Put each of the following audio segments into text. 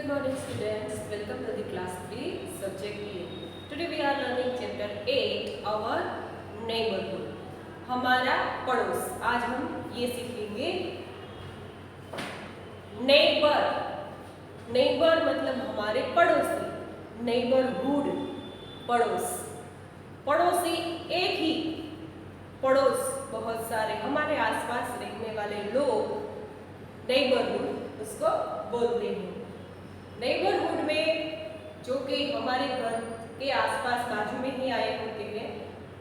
Good morning students, welcome to the class 3 subject A. Today we are learning chapter 8 our neighborhood. हमारा पड़ोस। आज हम ये सीखेंगे नेबर। नेबर मतलब हमारे पड़ोसी, नेबरहुड पड़ोस। पड़ोसी एक ही, पड़ोस बहुत सारे, हमारे आसपास रहने वाले लोग नेबरहुड उसको बोलते हैं। नेबरहुड में जो कि हमारे घर के आसपास बाजू में ही आए होते हैं,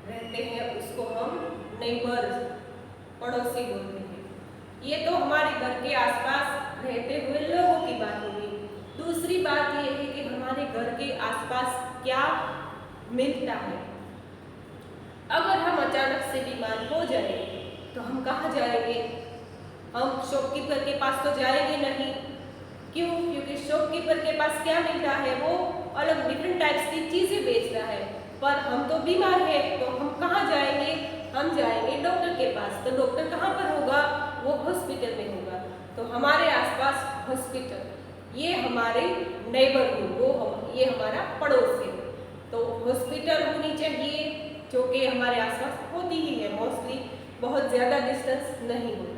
रहते हैं, उसको हम नेबर पड़ोसी बोलते हैं। ये तो हमारे घर के आसपास रहते हुए लोगों की बात होगी। दूसरी बात ये है कि हमारे घर के आसपास क्या मिलता है। अगर हम अचानक से बीमार हो जाए तो हम कहाँ जाएंगे? हम शॉपकीपर के पास तो जाएंगे नहीं। क्यों? क्योंकि शॉपकीपर के पास क्या मिलता है, वो अलग डिफरेंट टाइप्स की चीजें बेचता है। पर हम तो बीमार है तो हम कहाँ जाएंगे? हम जाएंगे डॉक्टर के पास। तो डॉक्टर कहाँ पर होगा? वो हॉस्पिटल में होगा। तो हमारे आसपास हॉस्पिटल, ये हमारे नेबरहुड, ये हमारा पड़ोस है। तो हॉस्पिटल होनी चाहिए जो कि हमारे आसपास होती ही है, मोस्टली बहुत ज़्यादा डिस्टेंस नहीं होता।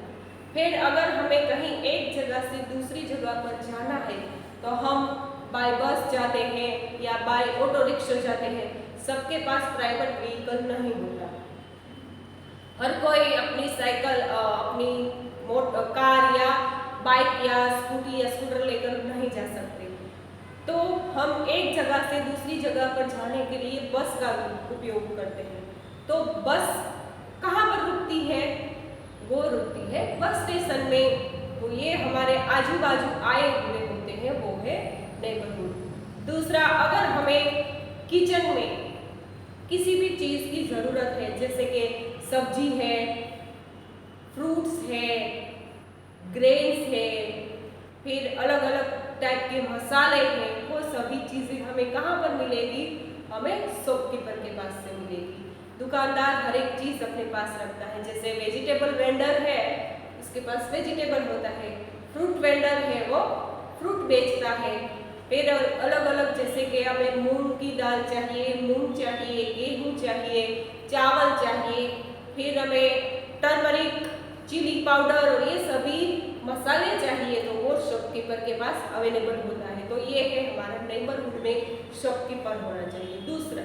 फिर अगर हमें कहीं एक जगह से दूसरी जगह पर जाना है तो हम बाय बस जाते हैं या बाय ऑटो रिक्शा जाते हैं। सबके पास प्राइवेट व्हीकल नहीं होता। हर कोई अपनी साइकिल, अपनी कार या बाइक या स्कूटी या स्कूटर लेकर नहीं जा सकते। तो हम एक जगह से दूसरी जगह पर जाने के लिए बस का उपयोग करते हैं। तो बस कहाँ पर रुकती है? वो रुकती है बस स्टेशन में। तो ये हमारे आजू बाजू आए हुए होते हैं, वो है नेबरहुड। दूसरा, अगर हमें किचन में किसी भी चीज़ की ज़रूरत है, जैसे कि सब्जी है, फ्रूट्स है, ग्रेन्स है, फिर अलग अलग टाइप के मसाले हैं, वो सभी चीज़ें हमें कहाँ पर मिलेगी? हमें शॉपकीपर के पास से मिलेगी। दुकानदार हर एक चीज़ अपने पास रखता है। जैसे वेजिटेबल वेंडर है, उसके पास वेजिटेबल होता है। फ्रूट वेंडर है, वो फ्रूट बेचता है। फिर अलग अलग, जैसे कि हमें मूंग की दाल चाहिए, मूंग चाहिए, गेहूँ चाहिए, चावल चाहिए, फिर हमें टर्मरिक, चिली पाउडर और ये सभी मसाले चाहिए, तो वो शॉपकीपर के पास अवेलेबल होता है। तो ये है हमारा नेबरहुड में शॉपकीपर होना चाहिए। दूसरा,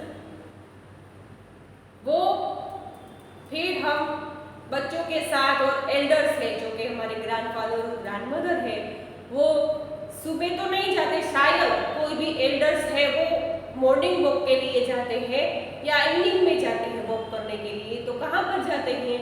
वो फिर हम बच्चों के साथ और एल्डर्स है जो कि हमारे ग्रैंडफादर और ग्रैंडमदर है, वो सुबह तो नहीं जाते, शायद कोई भी एल्डर्स है वो मॉर्निंग वॉक के लिए जाते हैं या इवनिंग में जाते हैं वॉक करने के लिए। तो कहाँ पर जाते हैं?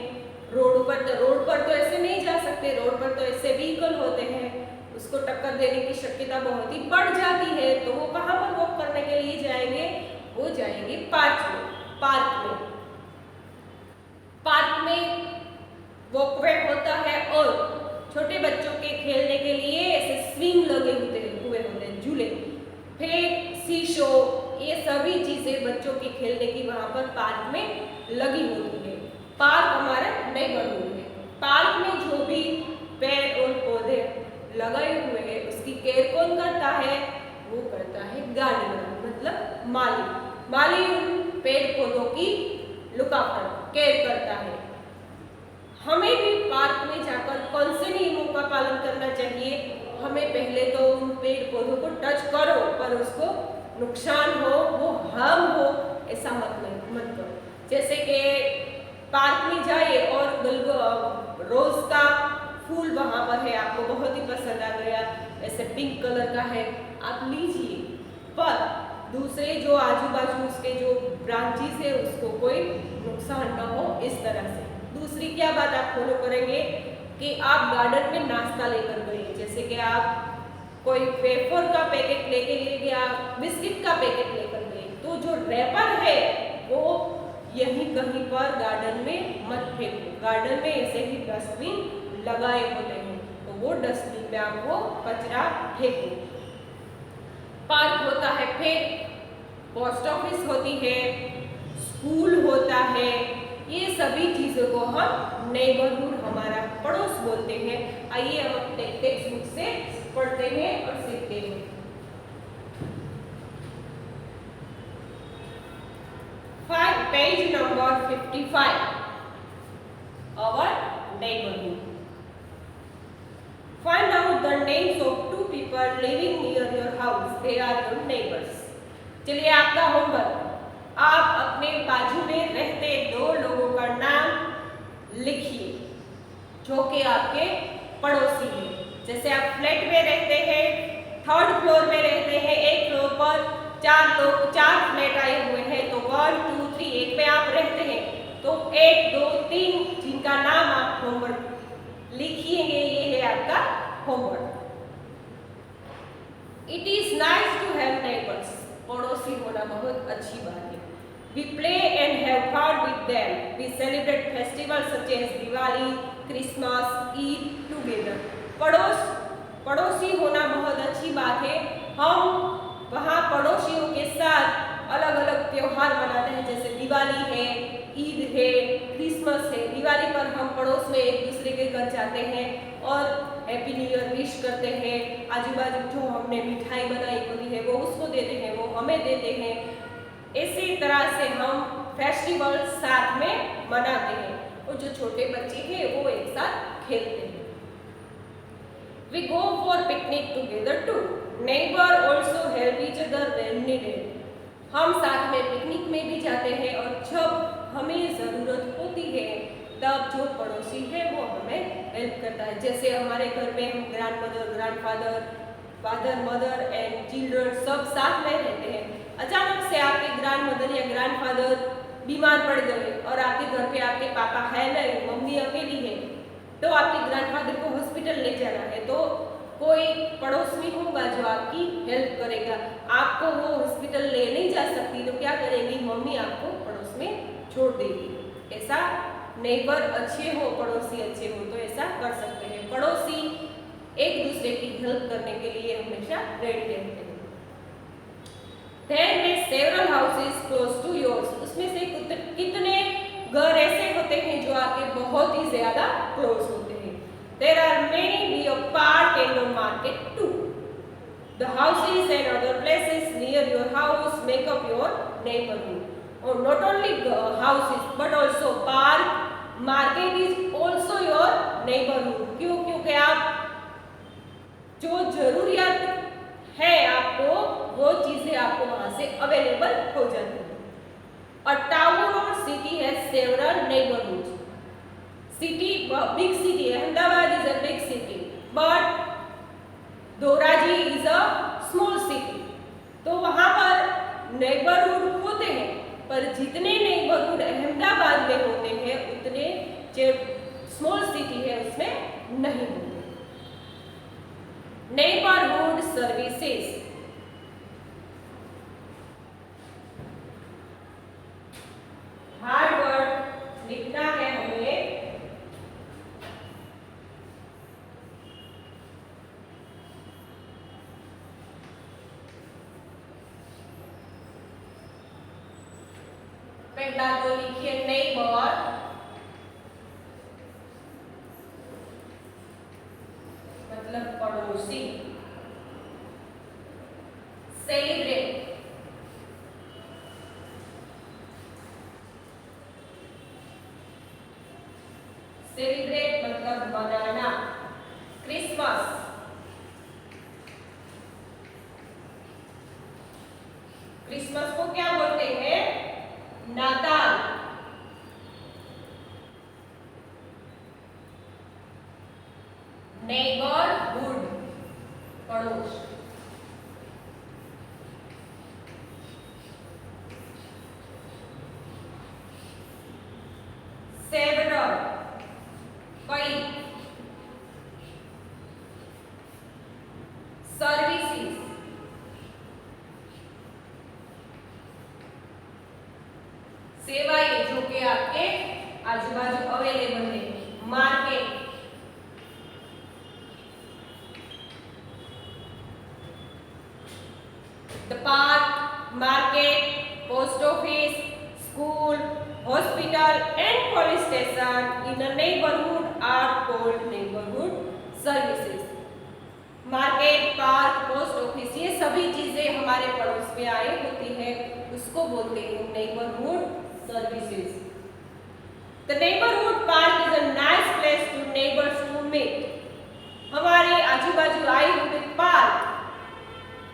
रोड पर। तो रोड पर तो ऐसे नहीं जा सकते, रोड पर तो ऐसे व्हीकल होते हैं, उसको टक्कर देने की शक्यता बहुत ही बढ़ जाती है। तो वो कहाँ पर वॉक करने के लिए जाएंगे? वो जाएंगे पार्क में। पार्क में वॉकवे होता है और छोटे बच्चों के खेलने के लिए ऐसे स्विंग लगे हुए होते हैं, झूले, फिर सी-शो, ये सभी चीजें बच्चों के खेलने की वहां पर पार्क में लगी होती है। पार्क हमारा नेबरहुड है। पार्क में जो भी पेड़ और पौधे लगाए हुए हैं उसकी केयर कौन करता है? वो करता है गार्डनर, मतलब माली। माली उन पेड़ पौधों की लुकाफर केयर करता है। हमें भी पार्क में जाकर कौन से नियमों का पालन करना चाहिए? हमें पहले तो उन पेड़ पौधों को टच करो, पर उसको नुकसान हो, वो हार्म हो, ऐसा मत करो। जैसे कि पार्क में जाइए और रोज का फूल वहाँ पर है, आपको बहुत ही पसंद आ गया, ऐसे पिंक कलर का है, आप लीजिए, पर दूसरे जो आजू बाजू उसके जो ब्रांचेस है उसको कोई नुकसान ना हो, इस तरह से। दूसरी क्या बात आप फॉलो करेंगे कि आप गार्डन में नाश्ता लेकर गए, जैसे कि आप कोई वेफर का पैकेट लेके गया, बिस्किट का पैकेट लेकर गए, तो जो रैपर है वो यहीं कहीं पर गार्डन में मत फेंको। गार्डन में ऐसे ही डस्टबिन लगाए होते हैं, तो वो डस्टबिन में आप वो कचरा फेंको। पार्क होता है, फिर पोस्ट ऑफिस होती है, स्कूल होता है, ये सभी चीज़ों को हम नेबरहुड, हमारा पड़ोस बोलते हैं। आइए हम अपने टेक्स्ट बुक से पढ़ते हैं और सीखते हैं। page number 55. Our neighborhood. Find out the names of two people living near your house. They are your neighbors. चलिए आपका होमवर्क, आप अपने बाजू में रहते दो लोगों का नाम लिखिए जो कि आपके पड़ोसी हैं। जैसे आप फ्लैट में रहते हैं, थर्ड फ्लोर में रहते हैं, एक फ्लोर पर चार फ्लैट आए हुए हैं, तो 1 2 3 एक में आप रहते हैं, तो 1 2 3 जिनका नाम आप होमवर्क लिखिएंगे, ये है आपका homework. It is nice to have neighbours, पड़ोसी होना बहुत अच्छी बात है। We play and have fun with them, we celebrate festivals such as Diwali, Christmas, Eid together. पड़ोसी होना बहुत अच्छी बात है। हम वहाँ पड़ोसियों के साथ अलग अलग त्योहार मनाते हैं, जैसे दिवाली है, ईद है, क्रिसमस है। दिवाली पर हम पड़ोस में एक दूसरे के घर जाते हैं और हैप्पी न्यू ईयर विश करते हैं। आजू बाजू जो हमने मिठाई बनाई होती है वो उसको देते हैं, वो हमें देते हैं। इसी तरह से हम फेस्टिवल साथ में मनाते हैं और जो छोटे बच्चे हैं वो एक साथ खेलते हैं। We go for picnic together too. Neighbor also help each other when needed. हम साथ में पिकनिक में भी जाते हैं और जब हमें ज़रूरत होती है तब जो पड़ोसी है वो हमें हेल्प करता है। जैसे हमारे घर में हम grandmother, grandfather, father, mother and children सब साथ में रहते हैं। अचानक से आपके ग्रैंडमदर या ग्रैंडफादर बीमार पड़ गए और आपके घर पे आपके पापा है नहीं, मम्मी अकेली है, तो आपके ग्रैंडफादर को हॉस्पिटल ले जाना है, तो कोई पड़ोस में होगा जो आपकी हेल्प करेगा। आपको वो हॉस्पिटल ले नहीं जा सकती तो क्या करेगी, मम्मी आपको पड़ोस में छोड़ देगी। ऐसा नेबर अच्छे हो, पड़ोसी अच्छे हो तो ऐसा कर सकते हैं। पड़ोसी एक दूसरे की हेल्प करने के लिए हमेशा रेडी रहते हैं। There may several houses close to yours. उसमें से कितने घर ऐसे होते हैं जो आपके बहुत ही ज्यादा क्लोज होते हैं। There are many near park and your market too. The houses and other places near your house make up your neighborhood. Or not only houses but also park, market is also your neighborhood. क्यों? क्योंकि आप जो जरूरियात है आपको वो चीजें आपको वहां से अवेलेबल हो जाती है। A town or city has several neighborhoods. City, big city, Ahmedabad is a big city, but Doraji is a small city. तो वहाँ पर neighborhood होते हैं, पर जितने neighborhood अहमदाबाद में होते हैं उतने जो small city है उसमें नहीं होते। Neighborhood services. हार्ड वर्ड लिखना है हमें। पहला तो लिखिए नेबर, मतलब पड़ोसी। सेलिब्रेट, सेलिब्रेट मतलब मनाना। क्रिसमस, क्रिसमस को क्या बोलते हैं, नाताल। नेबरहुड, पड़ोस। सेवरल, कई। सर्विसेज, सेवाएं जो कि आपके आजू बाजू अवेलेबल है। Market, the park, market, post office, school, hospital and police station in a neighborhood are called neighborhood services. Market, park, post office, ये सभी चीजें हमारे पड़ोस में आए होती है, उसको बोलते हैं neighbourhood services. The neighborhood park is a nice place to neighbors to meet. हमारे आजू बाजू आई हुई पार्क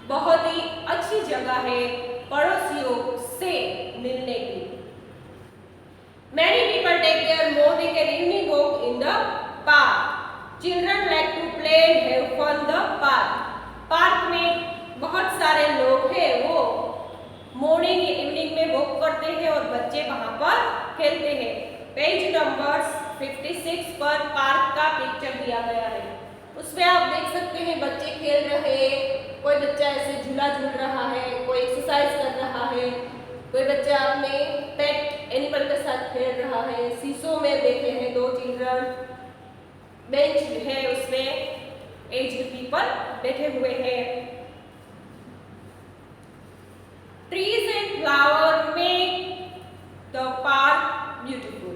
बहुत ही अच्छी जगह है पड़ोसियों से मिलने की. Many people take their morning and evening walk in the park. Children like to play and have fun the park. Park में बहुत सारे लोग हैं वो मॉर्निंग इवनिंग में वॉक करते हैं और बच्चे वहाँ पर खेलते हैं. पेज नंबर 56 पर पार्क का पिक्चर दिया गया है. उसमें आप देख सकते हैं बच्चे खेल रहे हैं. कोई बच्चा ऐसे झूला झूल रहा है, कोई एक्सरसाइज कर रहा है, कोई बच्चा अपने पेट एनिमल के साथ खेल रहा है. शीशों में देखे हैं 2 चिल्ड्रन. बेंच है उसमें एज्ड पीपल बैठे हुए हैं. Trees and flower make the park beautiful.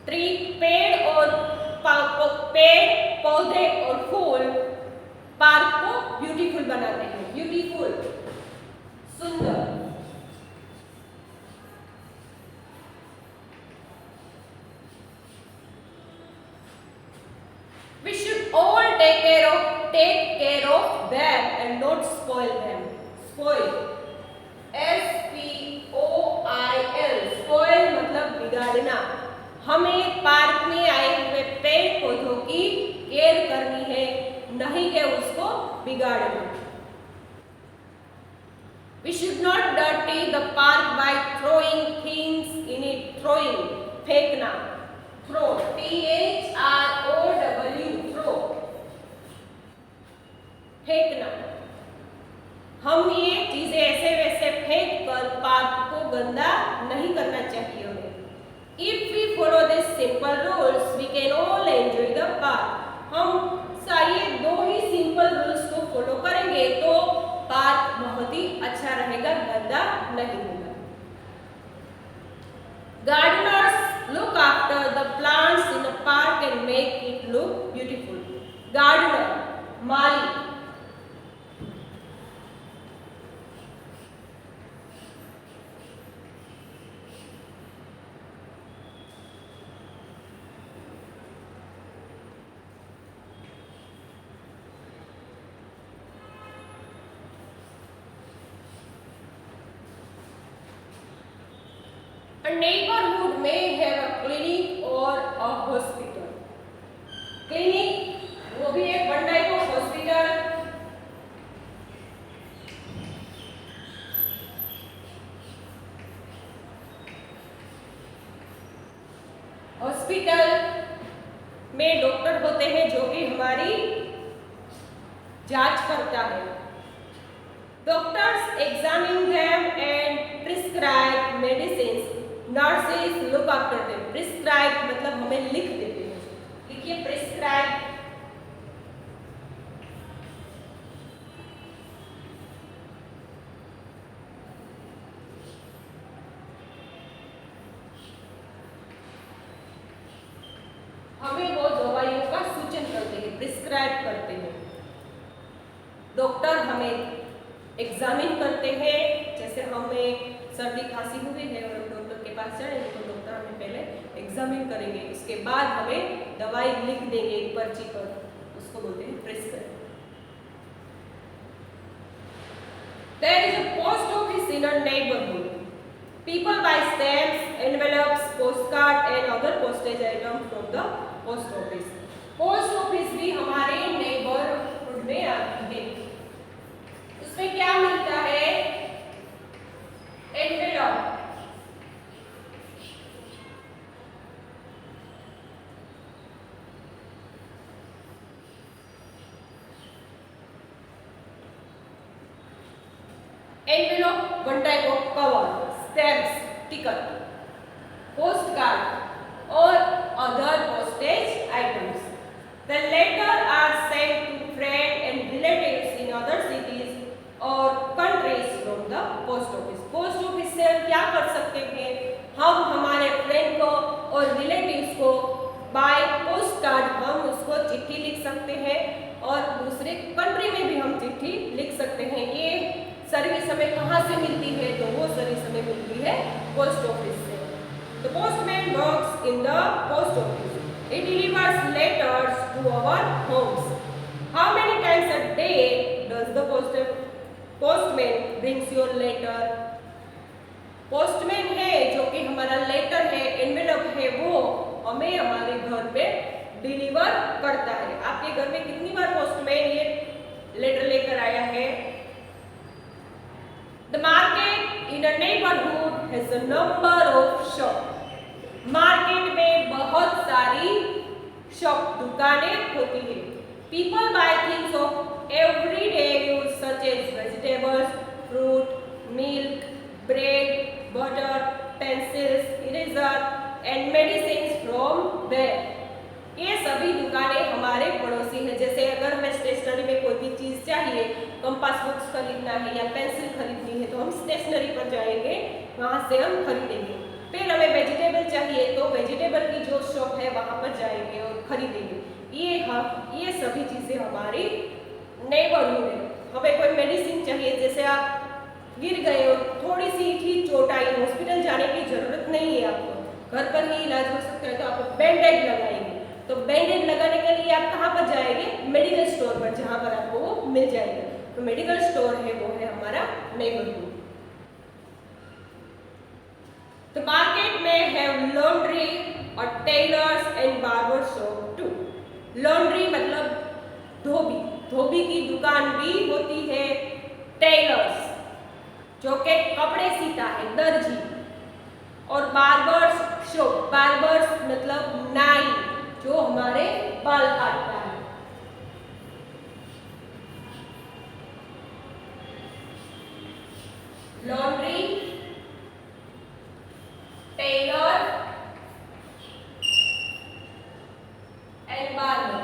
Tree पेड़ और पौधे और फूल पार्क को ब्यूटीफुल बनाते हैं. ब्यूटीफुल सुंदर. We should all take care of them and not spoil them. Spoil. SPOIL. Spoil मतलब बिगाड़ना. हमें पार्क में आए हुए पेड़ पौधों की केयर करनी है, नहीं कि उसको बिगाड़ना. We should not dirty the park by throwing things in it. Throwing फेंकना. Throw. THROW. Throw. फेंकना. हम ये चीजें ऐसे वैसे फेंक कर पार्क को गंदा नहीं करना चाहिए हमें. If we follow these simple rules, we can all enjoy the park. हम ये 2 ही सिंपल रूल्स को फॉलो करेंगे तो पार्क बहुत ही अच्छा रहेगा, गंदा नहीं होगा. Gardeners look after the plants in the park and make it look beautiful. Gardener Mali. A neighborhood may have a clinic or a hospital. Clinic वो भी एक one type of hospital. Hospital में डॉक्टर होते हैं जो कि हमारी जांच करता है. Doctors examine them and prescribe medicines. Nurses look after them. Prescribe मतलब हमें लिख देते हैं. लिखिए prescribe. हमें वो दवाइयों का सूचन करते हैं, प्रिस्क्राइब करते हैं. डॉक्टर हमें एग्जामिन करते हैं. जैसे हमें सर्दी खांसी हुई है और डॉक्टर के पास जाएंगे तो डॉक्टर हमें पहले एग्जामिन करेंगे, उसके बाद हमें दवाई लिख देंगे एक पर्ची पर. उसको बोलते हैं prescribe. There is a post office in a neighborhood. People buy stamps, envelopes, postcard and other postage items from the post office. Post office भी हमारे नेबरहुड में आती है. उसमें क्या मिलता है? Envelope. Envelope one type of cover. Stamps ticket. Post card और other postage items. The latter are sent to friends and relatives in other cities or countries from the post office. Post office से हम क्या कर सकते हैं? हम हमारे friend को और रिलेटिव्स को बाय पोस्ट कार्ड हम उसको चिट्ठी लिख सकते हैं और दूसरे कंट्री में भी हम चिट्ठी लिख सकते हैं. ये सर्विस हमें कहाँ से मिलती है? तो वो सर्विस हमें मिलती है पोस्ट ऑफिस से। The postman works in the post office. He delivers letters to our homes. How many times a day does the postman brings your letter? Postman है जो कि हमारा लेटर है, एनवेलप है, वो हमें हमारे घर पे डिलीवर करता है। आपके घर में कितनी बार पोस्टमैन ये लेटर लेकर आया है? The market in a neighborhood has a number of shops. Market में बहुत सारी शॉप, दुकानें होती है। People buy things of everyday use such as vegetables, fruit, milk, bread, butter, pencils, eraser and medicines from there. ये सभी दुकानें हमारे पड़ोसी हैं। जैसे अगर हमें स्टेशनरी में कोई भी चीज़ चाहिए, कंपास बॉक्स खरीदना है या पेंसिल खरीदनी है, तो हम स्टेशनरी पर जाएंगे, वहाँ से हम खरीदेंगे। फिर हमें वेजिटेबल चाहिए तो वेजिटेबल की जो शॉप है वहाँ पर जाएंगे और खरीदेंगे। ये सभी चीज़ें हमारी नेबरहुड है। हमें कोई मेडिसिन चाहिए, जैसे आप गिर गए और थोड़ी सी ही चोट आई, हॉस्पिटल जाने की जरूरत नहीं है, आपको घर पर ही इलाज हो सकता है, तो आप बैंडेज लगाएंगे। तो बैंडेज लगाने के लिए आप कहाँ पर जाएंगे? मेडिकल स्टोर पर, जहाँ पर आपको वो मिल जाएगा। तो मेडिकल स्टोर है वो है हमारा neighbourhood. The market may have laundry or tailors and barber shop too. Laundry मतलब धोबी, धोबी की दुकान भी होती है। टेलर्स जो के कपड़े सीता है, दर्जी। और बार्बर्स शॉप, बार्बर्स मतलब नाई जो हमारे बाल काटता है। Laundry, tailor and barber.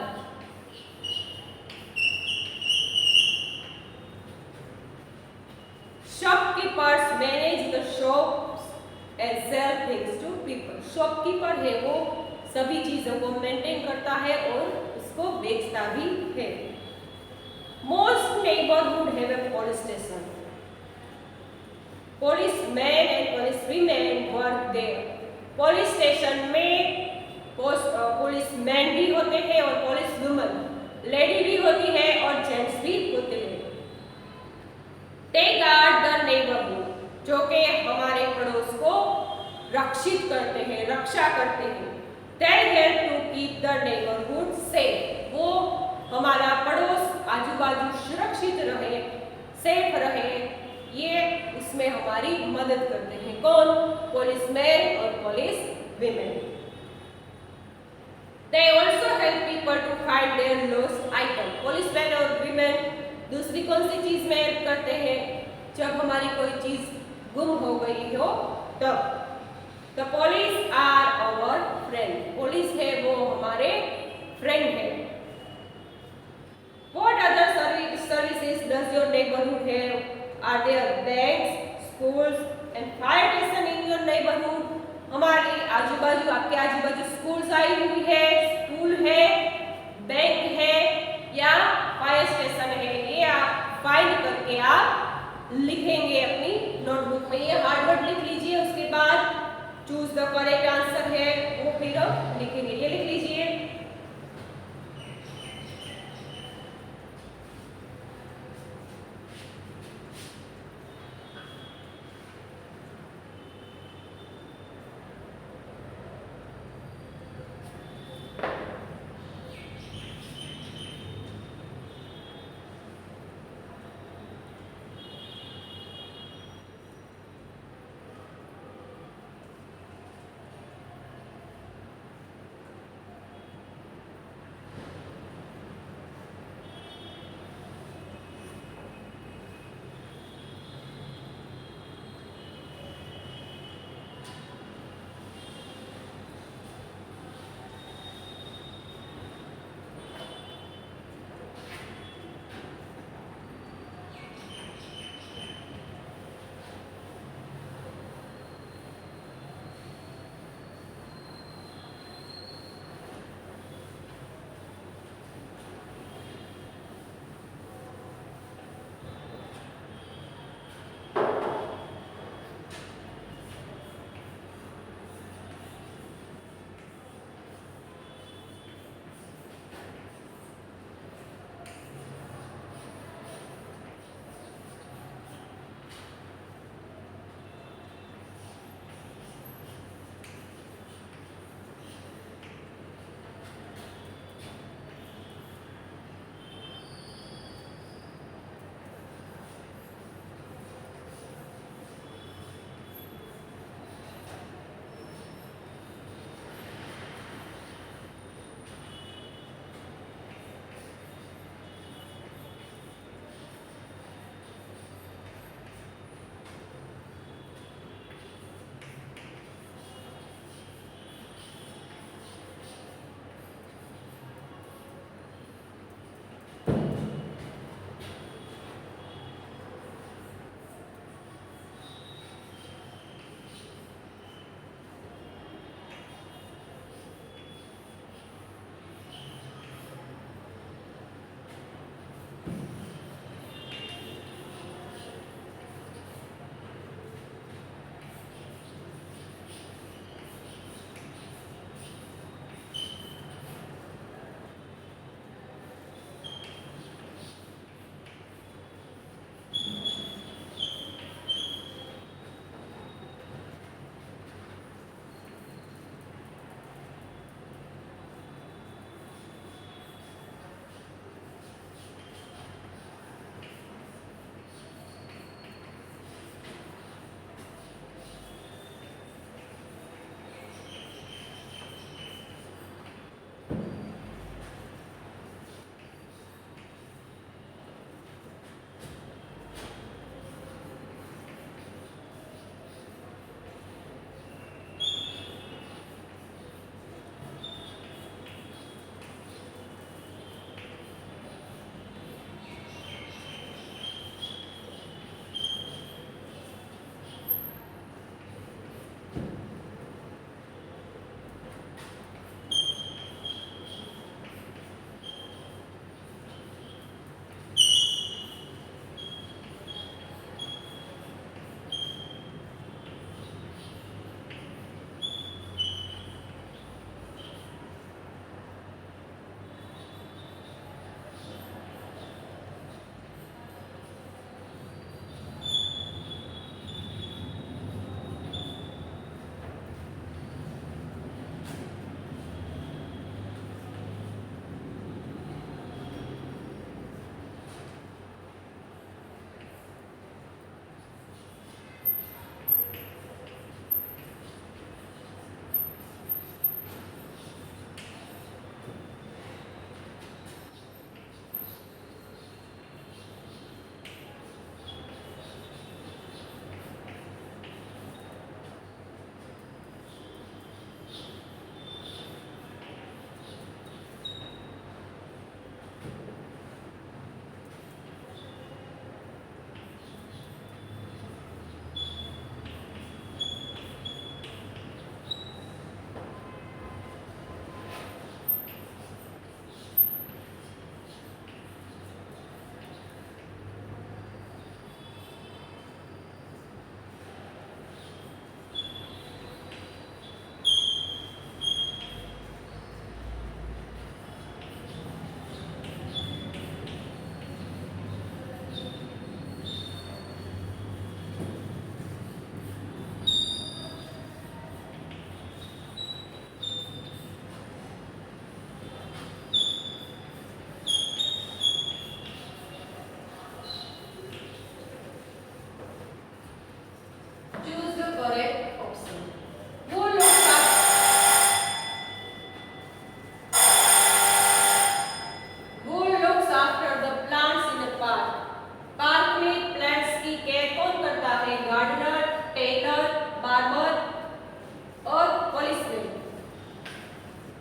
Shopkeepers manage the shops and sell things to people. Shopkeeper है वो सभी चीजों को मेंटेन करता है और उसको बेचता भी है। Most neighbourhood have a police station. Policeman and policewomen work there. Police station में पुलिसमैन भी होते हैं और पुलिस वुमन, लेडी भी होती है और जेंट्स भी होते हैं। दे गार्ड द नेबरहुड, जो कि हमारे पड़ोस को रक्षित करते हैं, रक्षा करते हैं। They help to keep the neighborhood safe. वो हमारा पड़ोस आजू बाजू सुरक्षित रहे, सेफ रहे, ये उसमें हमारी मदद करते हैं। कौन? पुलिसमैन और police women. They also help people to find their lost item. Policeman और विमेन दूसरी कौन सी चीज में हेल्प करते हैं? जब हमारी कोई चीज गुम हो गई हो तब। The police are our friend. Police है वो हमारे फ्रेंड है। What other services does your neighborhood have? Are there banks, schools and fire station in your neighborhood? हमारे आजू बाजू, आपके आजू बाजू स्कूल्स आई हुई है, स्कूल है, बैंक है या फायर स्टेशन है। ये आप फाइंड करके आप लिखेंगे अपनी नोटबुक में। ये हार्ड वर्ड लिख लीजिए, उसके बाद चूज द करेक्ट आंसर है वो फिर लिखेंगे। ये लिख लीजिए,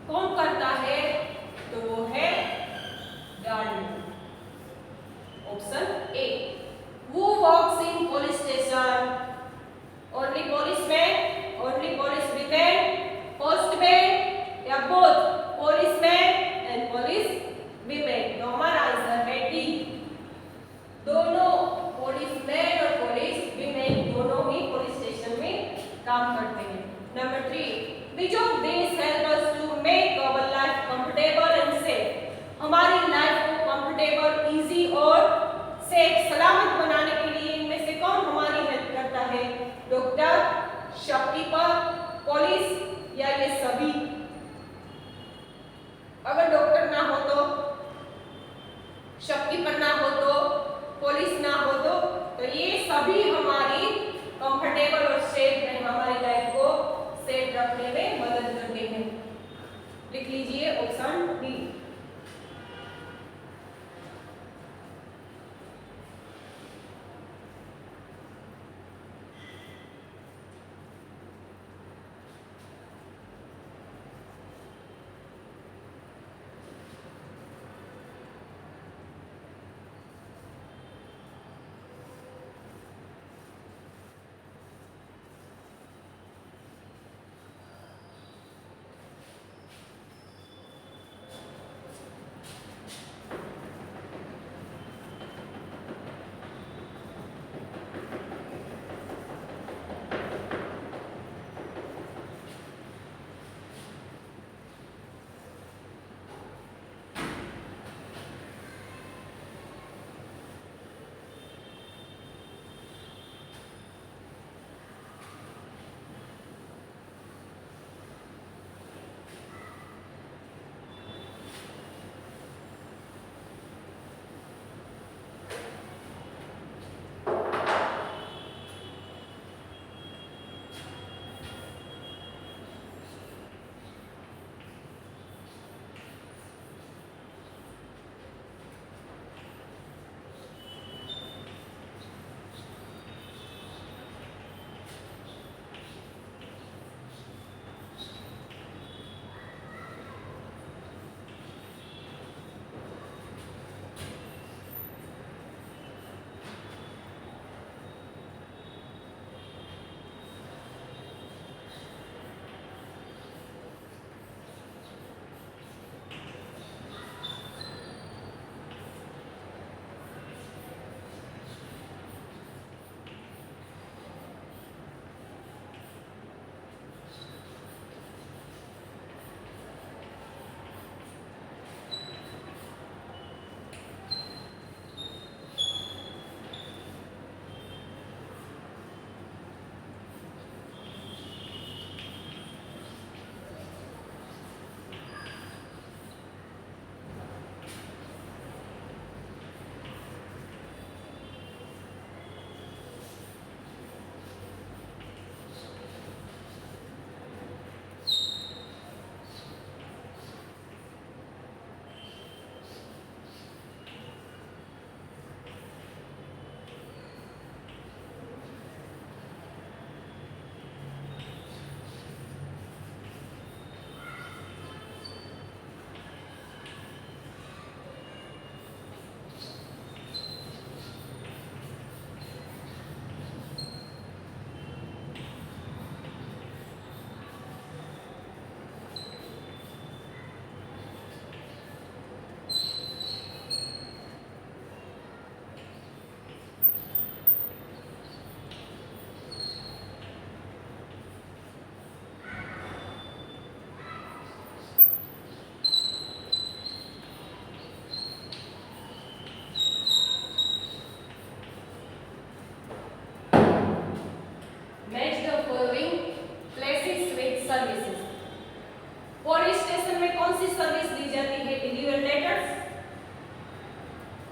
कौन करता है? तो वो है gardener. Option A. Who works in police station? Only policemen, only policewomen, postmen या both policemen and police women? तो हमारा आंसर है डी। दोनों policemen और police women दोनों ही पुलिस स्टेशन में काम करते हैं। Number 3, which of these help us to make our life comfortable and safe? हमारी लाइफ को कंफर्टेबल, इजी और सेफ, सलामत बनाने के लिए इनमें से कौन हमारी हेल्प करता है? डॉक्टर, शॉपकीपर, पुलिस या ये सभी? अगर डॉक्टर ना हो तो, शॉपकीपर ना हो तो, पुलिस ना हो तो ये सभी हमारी कंफर्टेबल और सेफ में हमारी लाइफ को सेफ रखने में मदद करते हैं। लिख लीजिए option D.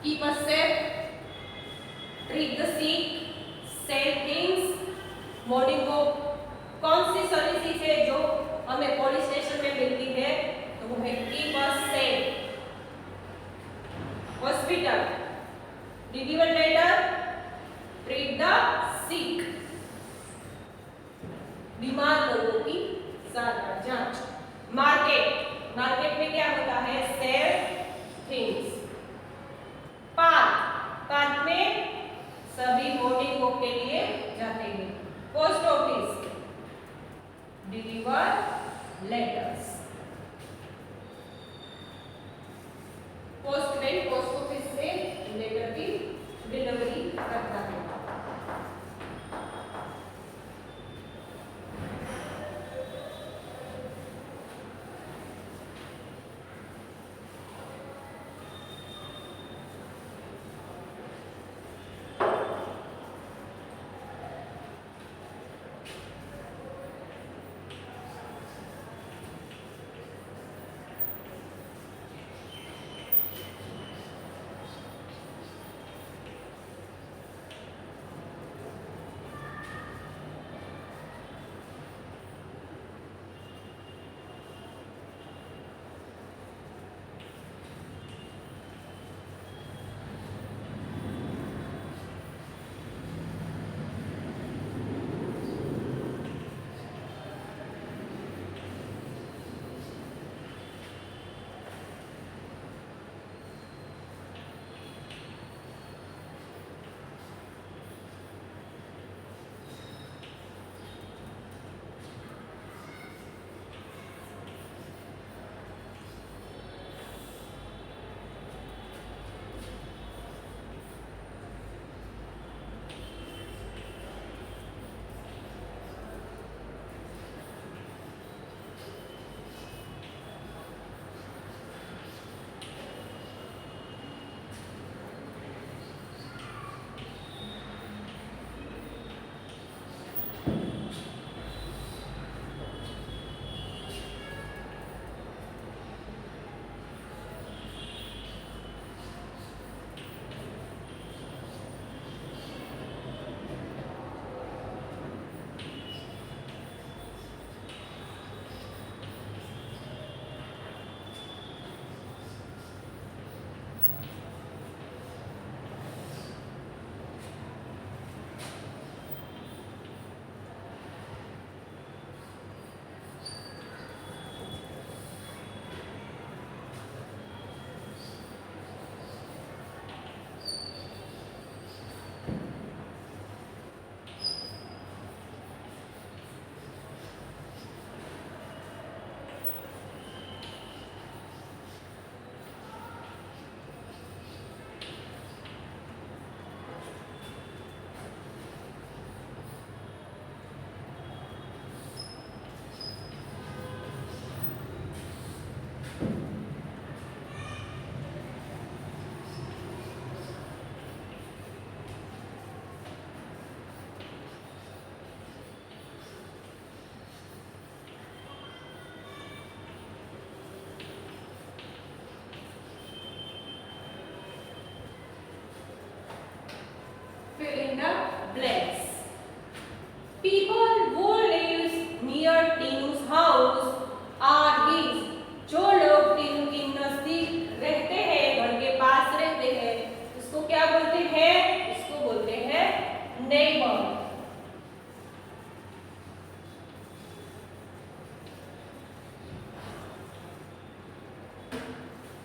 keep us safe, treat the sick, sell things, morning को कौन सी सर्विसेज है जो हमें पुलिस स्टेशन में मिलती है, तो वो है keep us safe, hospital, deliver letter, treat the sick, बीमार लोगों की ज्यादा जांच, मार्केट, मार्केट में क्या होता है? Cell things. पार्क, पार्क में सभी मॉर्निंग वॉक के लिए जाते हैं। Post office, deliver letters. Postman post office से लेटर की डिलीवरी करता है। Fill in the blanks. People who lives near Tinu's house are his. जो लोग टीनू के नजदीक रहते हैं, घर के पास रहते हैं, उसको क्या बोलते हैं? उसको बोलते हैं neighbour.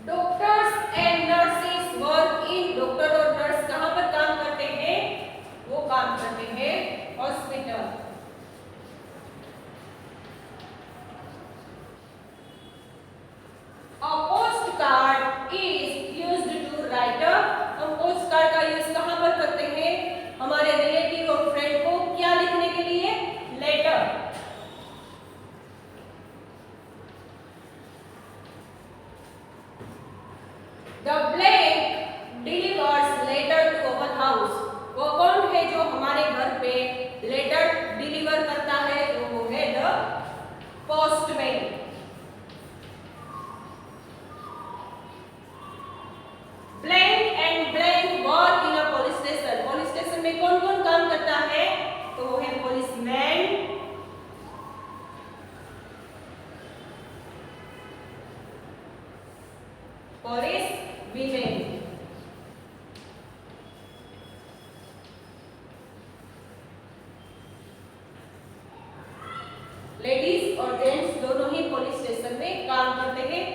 Doctors and nurses work in. Doctor और नर्स कहाँ पर काम करते हैं? वो काम करते हैं hospital. A postcard is used to write a। हम पोस्ट कार्ड का यूज कहाँ पर करते हैं? हमारे रिलेटिव और फ्रेंड को क्या लिखने के लिए? Letter. The blank delivers letter to our house। वो कौन है जो हमारे घर पे लेटर डिलीवर करता है? तो वो है the postman. Blank and blank work in a police station. Police station में कौन कौन काम करता है? तो वो है पुलिसमैन, पुलिस विमेन। लेडीज और जेंट्स दोनों ही पुलिस स्टेशन में काम करते हैं।